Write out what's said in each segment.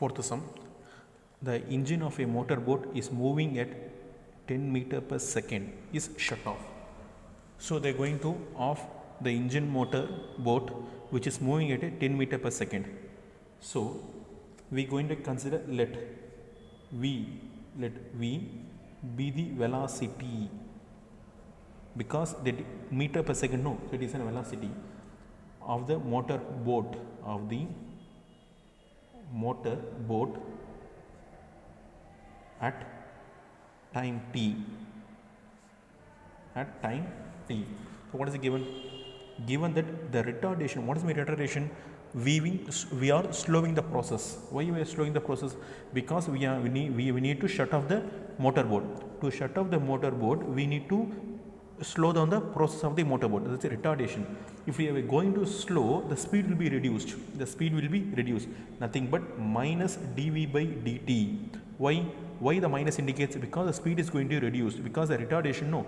Fourth sum. The engine of a motorboat is moving at 10 meter per second is shut off. So they are going to off the engine motor boat which is moving at a 10 meter per second. So we are going to consider let v be the velocity, because the meter per second, no, it is a velocity of the motor boat at time t. So what is given? Given that the retardation, what is my retardation? We are slowing the process. Why we are slowing the process? Because we need to shut off the motorboat. To shut off the motorboat, we need to slow down the process of the motorboat. That's a retardation. If we are going to slow, the speed will be reduced. Nothing but minus dv by dt. Why the minus indicates? Because the speed is going to reduce. Because the retardation, no,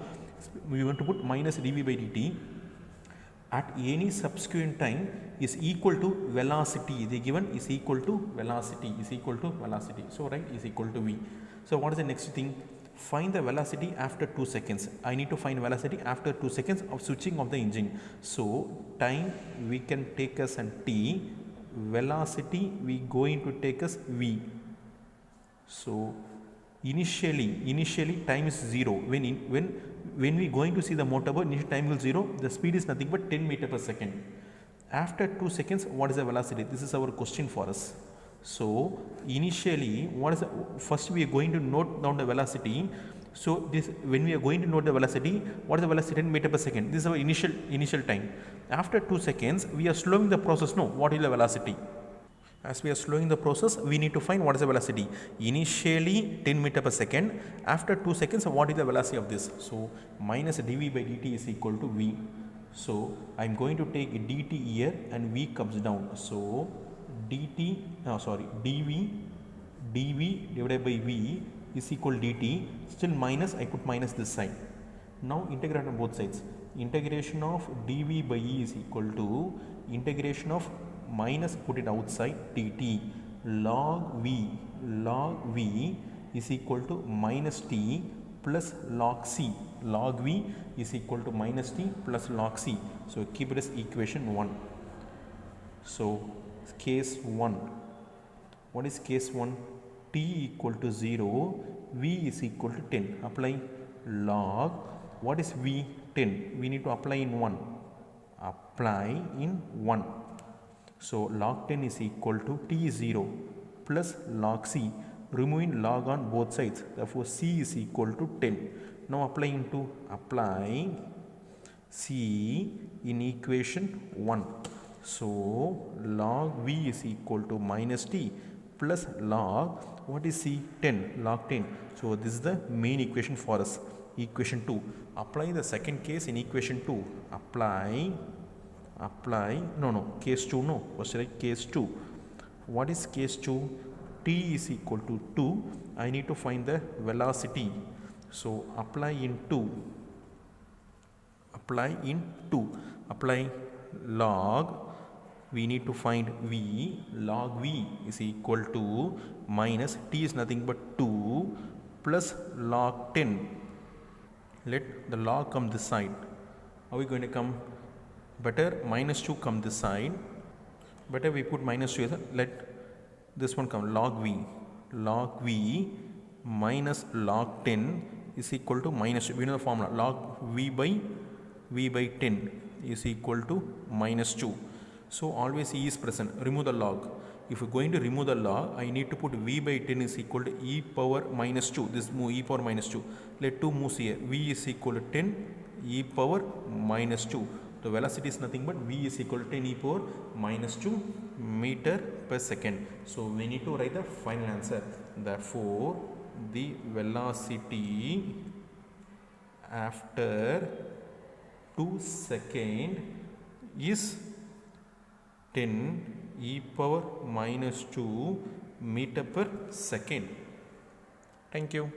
we want to put minus dv by dt at any subsequent time is equal to velocity. They given is equal to velocity. So right, is equal to v. So what is the next thing? Find the velocity after 2 seconds. I need to find velocity after 2 seconds of switching of the engine. So time we can take as an t, velocity we going to take as v. So initially time is 0. When we going to see the motorboat, initial time will 0. The speed is nothing but 10 meter per second. After 2 seconds, what is the velocity? This is our question for us. So initially, first we are going to note down the velocity. So this, when we are going to note the velocity, what is the velocity? 10 meter per second. This is our initial time. After 2 seconds, we are slowing the process. No, what is the velocity? As we are slowing the process, we need to find what is the velocity. Initially 10 meter per second. After 2 seconds, what is the velocity of this? So minus dv by dt is equal to v. So I am going to take dt here and v comes down. So dv divided by v is equal to dt. Still minus, I put minus this side. Now integrate on both sides. Integration of dv by e is equal to integration of minus, put it outside, dt log v is equal to minus t plus log c. Log v is equal to minus t plus log c. So keep it as equation 1. So case 1. What is case 1? T equal to 0, v is equal to 10. Apply log. What is v? 10. We need to apply in 1. Apply in 1. So log 10 is equal to t0 plus log c, removing log on both sides. Therefore c is equal to 10. Now apply c in equation 1. So log v is equal to minus t plus log, what is c? 10, log 10. So this is the main equation for us. Equation 2. Apply the second case in equation 2. Case 2, no, first write case 2. What is case 2? T is equal to 2. I need to find the velocity. So apply in 2. Apply log. We need to find v. Log v is equal to minus t is nothing but 2 plus log 10. Let the log come this side. How are we going to come? Better minus 2 come this side. Better we put minus 2 here. Let this one come. Log v minus log 10 is equal to minus 2. We know the formula. Log v by 10 is equal to minus 2. So always e is present. Remove the log. If we are going to remove the log, I need to put v by 10 is equal to e power minus 2. This move e power minus 2. Let 2 moves here. V is equal to 10 e power minus 2. The velocity is nothing but v is equal to 10 e power minus 2 meter per second. So we need to write the final answer. Therefore, the velocity after 2 seconds is 10 e power minus 2 meter per second. Thank you.